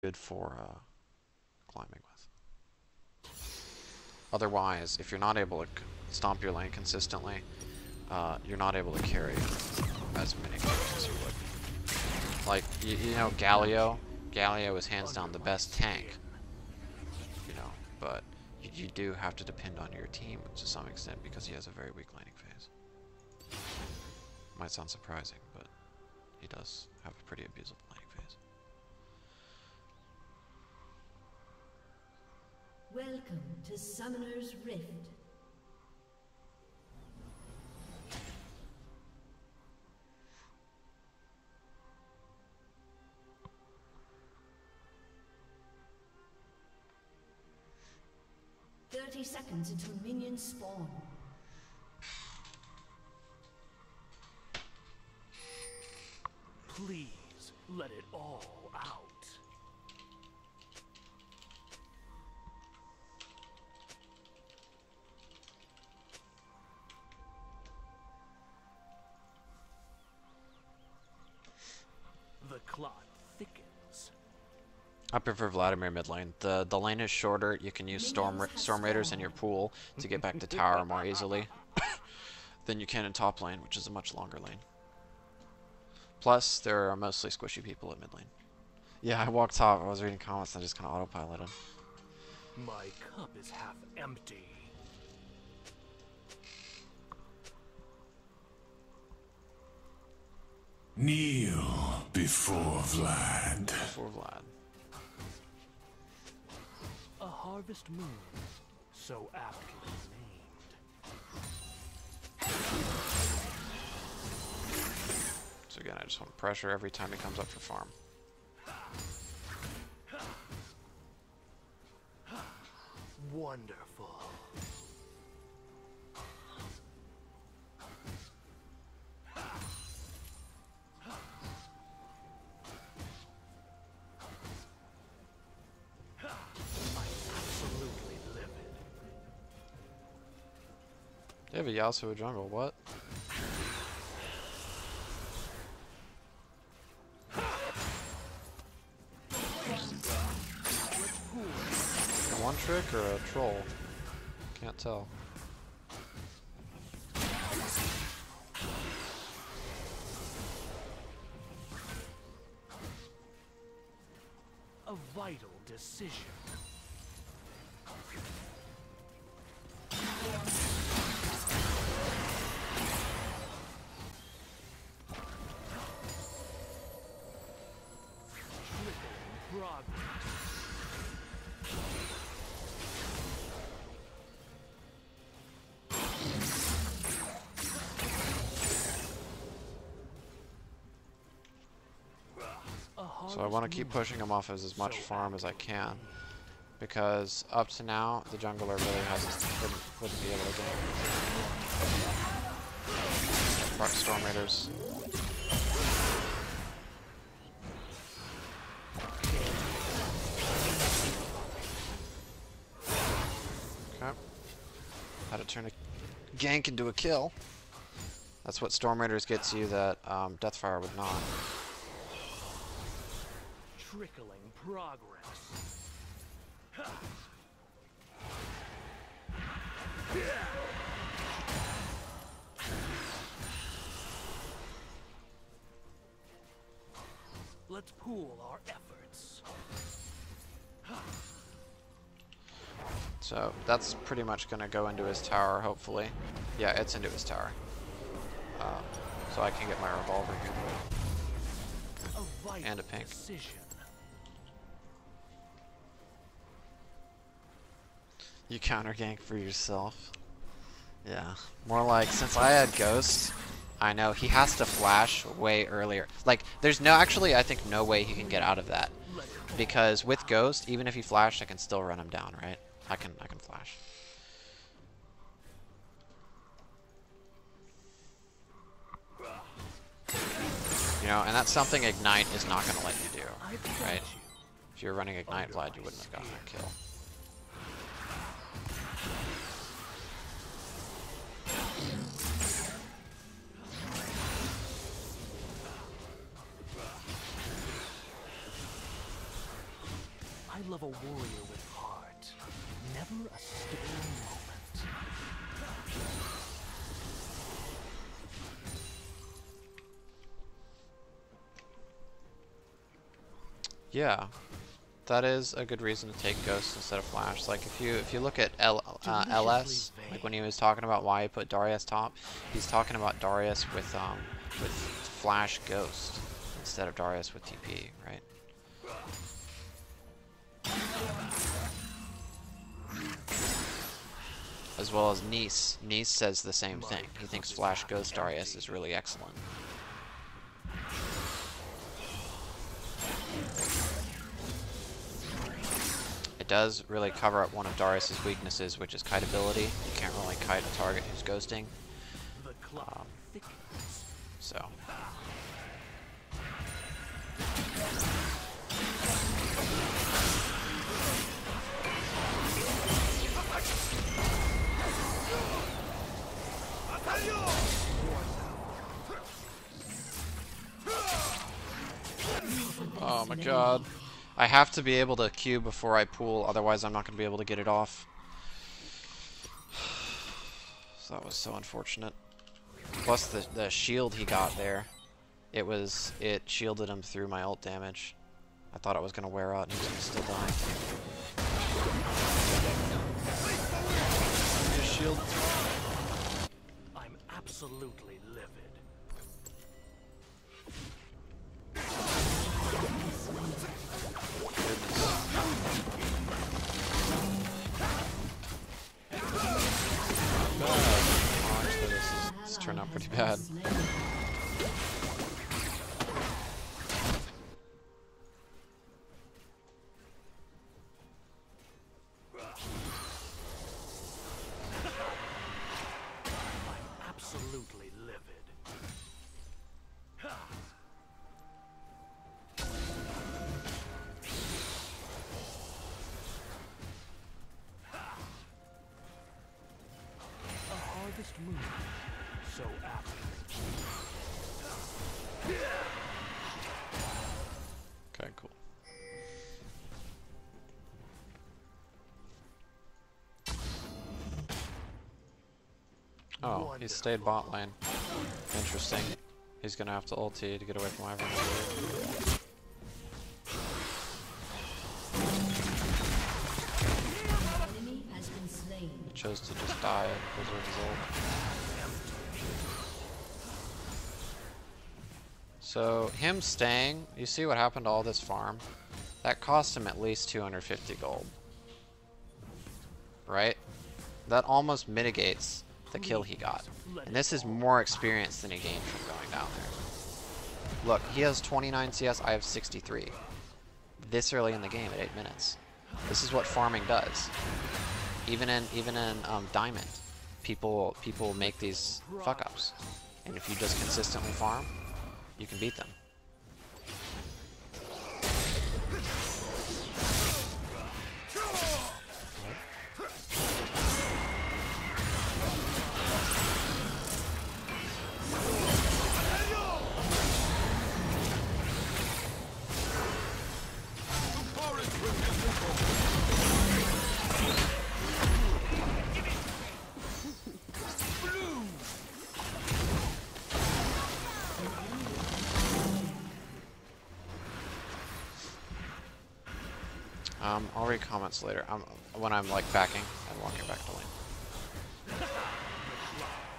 good for climbing with. Otherwise, if you're not able to stomp your lane consistently, you're not able to carry as many games as you would. Like, you know, Galio is hands down the best tank, you know, but you do have to depend on your team to some extent because he has a very weak laning phase. Might sound surprising, but he does have a pretty abusable laning phase. Welcome to Summoner's Rift. Seconds until minions spawn. Please let it all out. The clot thickens. I prefer Vladimir mid lane. The lane is shorter. You can use Storm Raiders in your pool to get back to tower more easily than you can in top lane, which is a much longer lane. Plus, there are mostly squishy people at mid lane. Yeah, I walked top. I was reading comments and I just kind of autopiloted. My cup is half empty. Kneel before Vlad. Before Vlad. A harvest moon, so aptly named. So again, I just want to pressure every time he comes up for farm. Wonderful. They have a Yasuo jungle, what? A one trick or a troll? Can't tell. A vital decision. So I want to keep pushing him off as much farm as I can, because up to now the jungler really wouldn't be able to gank. Rock Storm Raiders. Okay. How to turn a gank into a kill. That's what Storm Raiders gets you that Deathfire would not. Trickling progress. Let's pool our efforts. So that's pretty much going to go into his tower, hopefully. Yeah, it's into his tower. So I can get my revolver here. And a pink. Decision. You counter gank for yourself. Yeah. More like, since I had Ghost, I know he has to flash way earlier. Like, there's actually, I think no way he can get out of that. Because with Ghost, even if he flashed, I can still run him down, right? I can flash. You know, and that's something Ignite is not going to let you do, right? If you're running Ignite Vlad, you wouldn't have gotten that kill. I love a warrior with heart. Never a stale moment. Yeah, that is a good reason to take Ghost instead of Flash. Like if you look at LS, like when he was talking about why he put Darius top, he's talking about Darius with Flash Ghost instead of Darius with TP, right? As well as Nice. Nice says the same thing. He thinks Flash Ghost Darius is really excellent. It does really cover up one of Darius's weaknesses, which is kiteability. You can't really kite a target who's ghosting. So. Oh my god. I have to be able to Q before I pool, otherwise I'm not going to be able to get it off. So that was so unfortunate. Plus the shield he got there, it shielded him through my ult damage. I thought it was going to wear out and he was going to still die. Just shield. I'm absolutely livid. This turned out pretty bad. I'm absolutely livid. A harvest moon. So apt. Okay, cool. Oh, he stayed bot lane. Interesting. He's gonna have to ulti to get away from Ivern. Enemy has been slain. He chose to just die and preserve his ult. So, him staying, you see what happened to all this farm? That cost him at least 250 gold. Right? That almost mitigates the kill he got. And this is more experience than he gained from going down there. Look, he has 29 CS, I have 63. This early in the game at 8 minutes. This is what farming does. Even in Diamond, people make these fuck-ups. And if you just consistently farm, you can beat them. I'll read comments later. When I'm like backing and walking back to lane.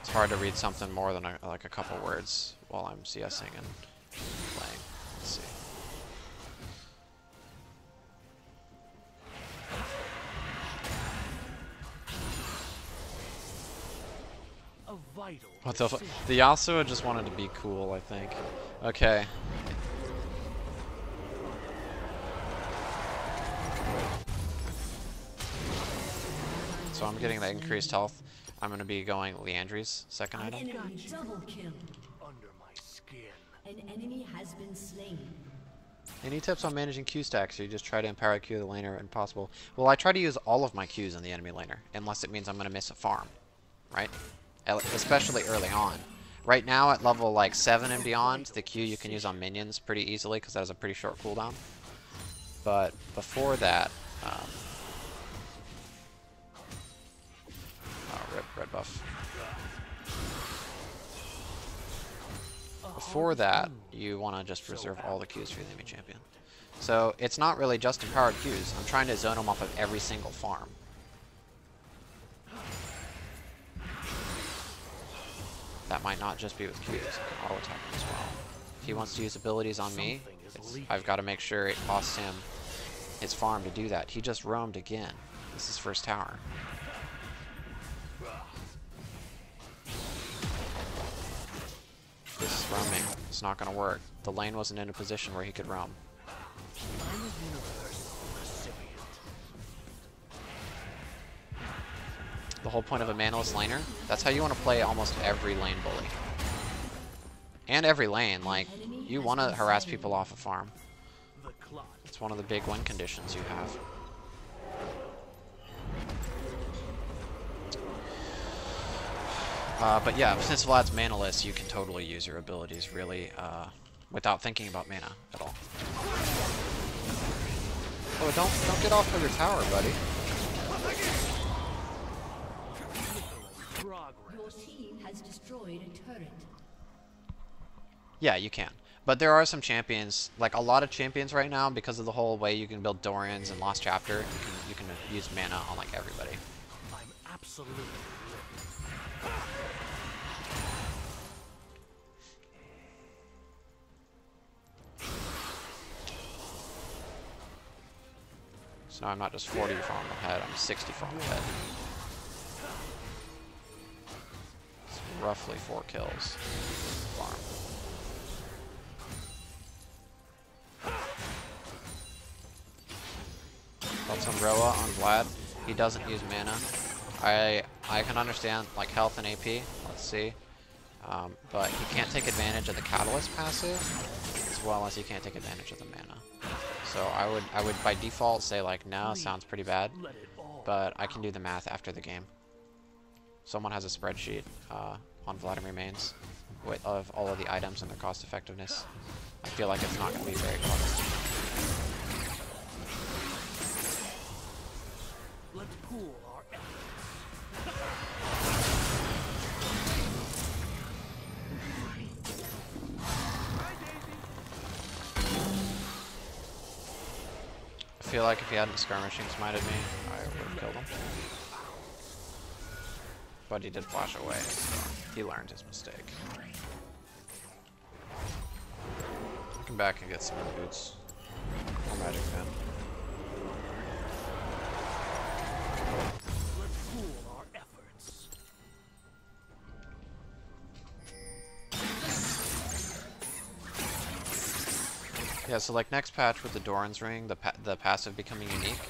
It's hard to read something more than like a couple words while I'm CSing and playing. Let's see. A vital. What the fuck? The Yasuo just wanted to be cool, I think. Okay. So I'm getting the increased health. I'm going to be going Leandry's second item. Enemy double kill. Under my skin. An enemy has been slain. Any tips on managing Q stacks? Or you just try to empower Q the laner when possible? Well, I try to use all of my Qs in the enemy laner, unless it means I'm going to miss a farm, right? Especially early on. Right now at level like 7 and beyond, the Q you can use on minions pretty easily because that has a pretty short cooldown. But before that, oh, rip, red buff. Before that, you want to just reserve all the Qs for the enemy champion. So it's not really just empowered Qs. I'm trying to zone them off of every single farm. That might not just be with Qs. I can auto attack him as well. If he wants to use abilities on me, I've got to make sure it costs him his farm to do that. He just roamed again. This is his first tower. This roaming, it's not going to work. The lane wasn't in a position where he could roam. The whole point of a manaless laner, that's how you want to play almost every lane bully. And every lane, like, you want to harass people off a farm. It's one of the big win conditions you have. But yeah, since Vlad's manaless, you can totally use your abilities really without thinking about mana at all. Oh, don't get off of your tower, buddy. Your team has destroyed a turret. Yeah, you can. But there are some champions, like a lot of champions right now, because of the whole way you can build Dorians and Lost Chapter, you can use mana on like everybody. I'm absolutely So now I'm not just 40 farm ahead, I'm 60 farm ahead. It's roughly 4 kills farm. That's on Roa on Vlad. He doesn't use mana. I can understand like health and AP. Let's see. But he can't take advantage of the Catalyst passive, as well as he can't take advantage of the mana. So I would by default say like no, sounds pretty bad, but I can do the math after the game. Someone has a spreadsheet on Vladimir mains of all of the items and their cost effectiveness. I feel like it's not going to be very close. Let's pool our efforts. I feel like if he hadn't skirmishing smited me, I would have killed him. But he did flash away, so he learned his mistake. Come back and get some more boots. More magic fan. Let's pool our efforts. Yeah, so like next patch with the Doran's Ring, the passive becoming unique,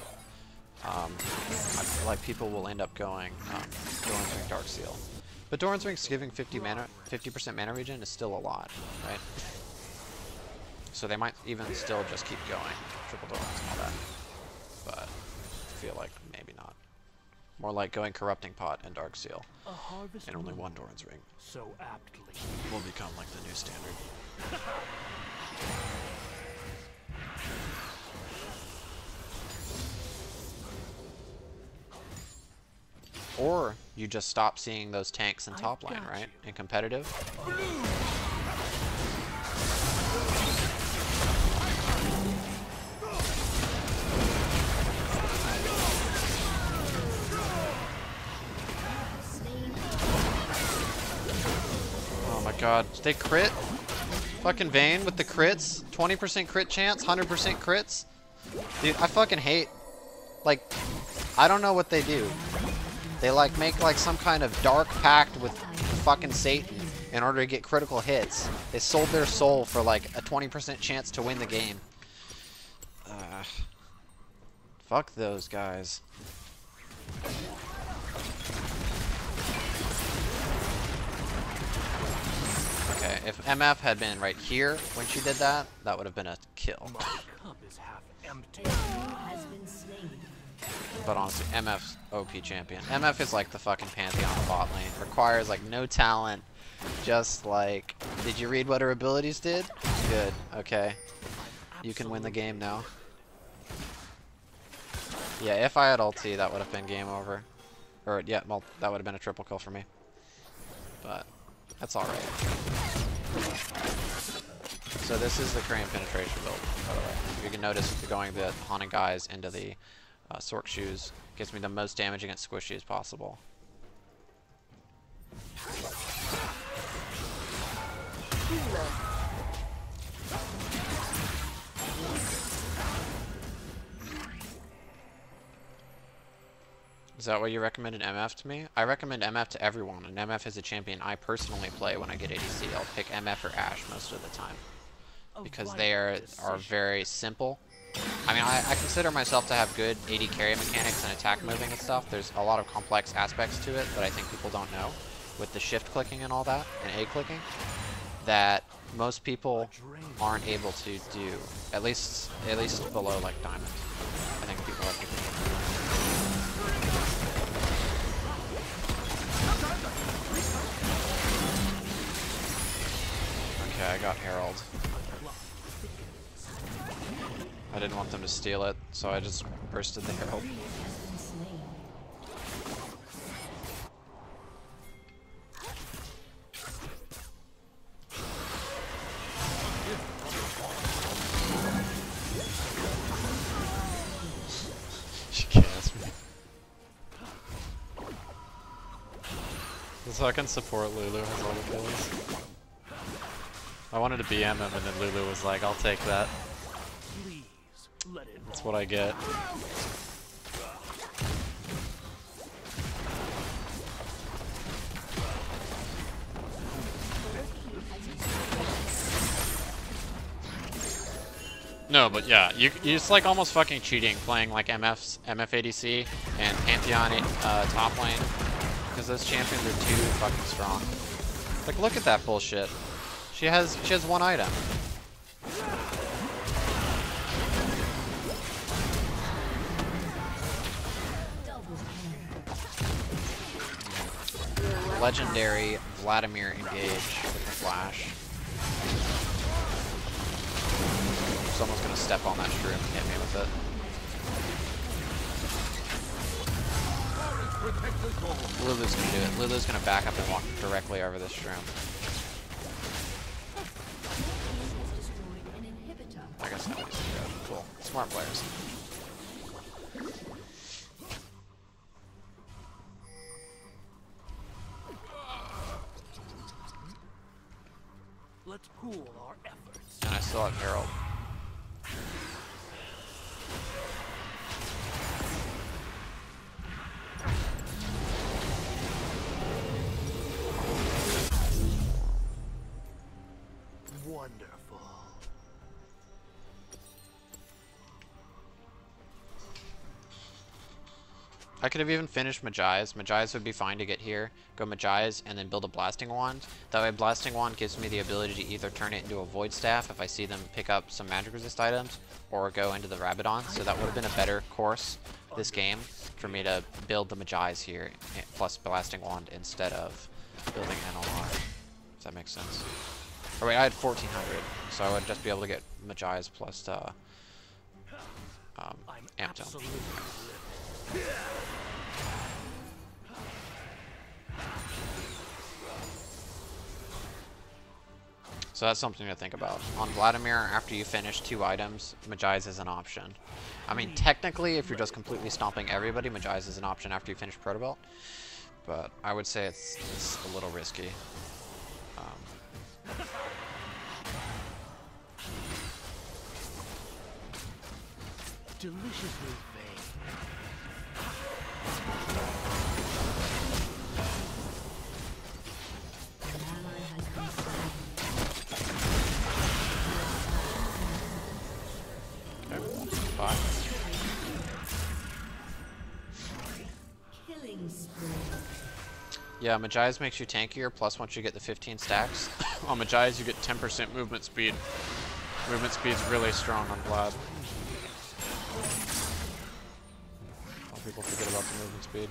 I feel like people will end up going Doran's Ring Dark Seal. But Doran's Ring's giving 50% mana regen is still a lot, right? So they might even still just keep going, triple Dorans and all that. But I feel like maybe not. More like going Corrupting Pot and Dark Seal, and only one Doran's Ring So aptly. will become like the new standard. Or you just stop seeing those tanks in top lane, right? In competitive. Oh my god, they crit? Fucking Vayne with the crits? 20% crit chance, 100% crits? Dude, I fucking hate, like, I don't know what they do. They like make like some kind of dark pact with fucking Satan in order to get critical hits. They sold their soul for like a 20% chance to win the game. Fuck those guys. Okay, if MF had been right here when she did that, that would have been a kill. My cup is half empty. Has been slain. But honestly, MF's OP champion. MF is like the fucking pantheon of bot lane. Requires like no talent. Just like, did you read what her abilities did? Good, okay. You can win the game now. Yeah, if I had ulti, that would have been game over. Or, yeah, well, that would have been a triple kill for me. But, that's alright. So this is the Korean penetration build, by the way. You can notice going the Haunted Guys into the Sork Shoes gets me the most damage against Squishy as possible. Is that what you recommended MF to me? I recommend MF to everyone, and MF is a champion I personally play when I get ADC. I'll pick MF or Ashe most of the time. Because they are very simple. I mean, I consider myself to have good AD carry mechanics and attack moving and stuff. There's a lot of complex aspects to it that I think people don't know, with the shift clicking and all that, and A clicking, that most people aren't able to do, at least below like Diamond. I think people are capable of doing that. Okay, I got Herald. I didn't want them to steal it, so I just bursted the Herald. She cast me. The second support Lulu has all the kills. I wanted to BM him, and then Lulu was like, I'll take that. That's what I get. No, but yeah, it's like almost fucking cheating playing like MF ADC and Pantheon top lane, because those champions are too fucking strong. Like, look at that bullshit. She has one item. Legendary Vladimir engage with the flash. Someone's gonna step on that shroom and hit me with it. Lulu's gonna do it. Lulu's gonna back up and walk directly over this shroom. I guess nobody's gonna do it. Cool. Smart players. Let's pool our efforts. And I still have Herald. Wonderful. I could have even finished Magi's. Magi's would be fine to get here. Go Magi's and then build a Blasting Wand. That way Blasting Wand gives me the ability to either turn it into a Void Staff if I see them pick up some Magic Resist items, or go into the Rabadon. So that would have been a better course this game for me to build the Magi's here, plus Blasting Wand instead of building NLR. Does that make sense? Or wait, I had 1400, so I would just be able to get Magi's plus Amptone. So that's something to think about. On Vladimir, after you finish 2 items, Magi's is an option. I mean, technically, if you're just completely stomping everybody, Magi's is an option after you finish Proto Belt. But I would say it's a little risky. Deliciously vain. Killing spree. Yeah, Magi's makes you tankier, plus once you get the 15 stacks. On Magi's you get 10% movement speed. Movement speed's really strong on Vlad. A lot of people forget about the movement speed.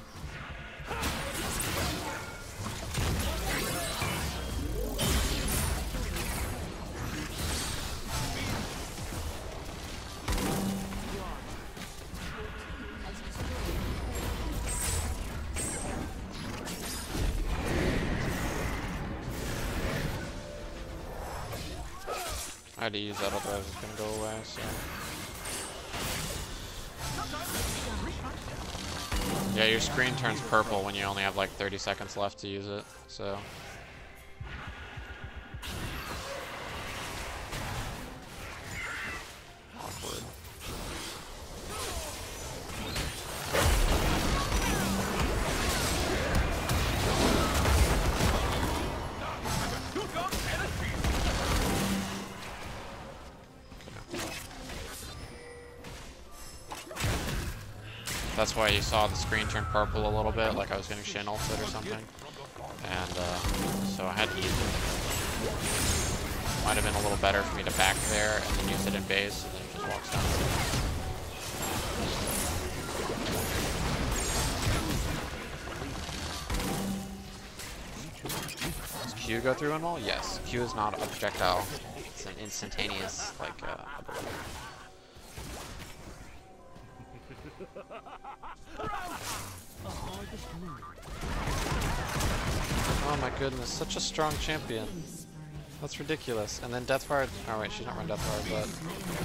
tried to use that, otherwise it's gonna go away, so. Yeah, your screen turns purple when you only have like 30 seconds left to use it, so. Awkward. That's why you saw the screen turn purple a little bit, like I was getting shin ulted or something. And so I had to use it. Might have been a little better for me to back there and then use it in base, and then it just walks down. Does Q go through and wall? Yes. Q is not a projectile. It's an instantaneous, like, ability. Oh my goodness, such a strong champion. That's ridiculous. And then Deathfire. Oh wait, she's not running Deathfire, but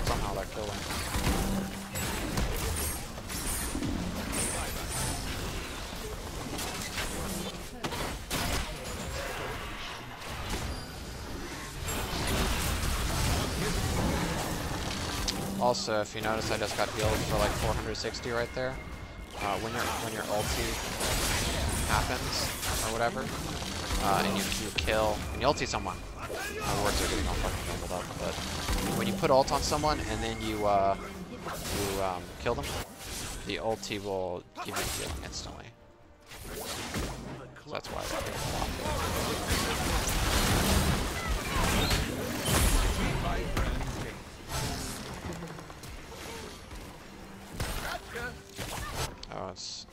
somehow that killed him. Also, if you notice, I just got healed for like 460 right there. When your ulti happens or whatever, and you kill, when you ulti someone, my words are getting all fucking jumbled up, but when you put ult on someone and then you kill them, the ulti will give you healing instantly. So that's why that is a lot. Oh, it's...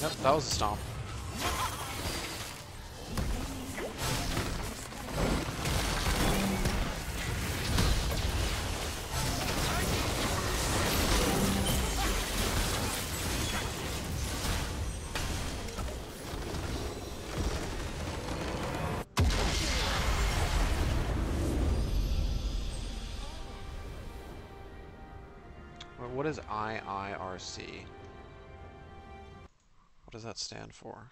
Yep, that was a stomp. What is IIRC? What does that stand for?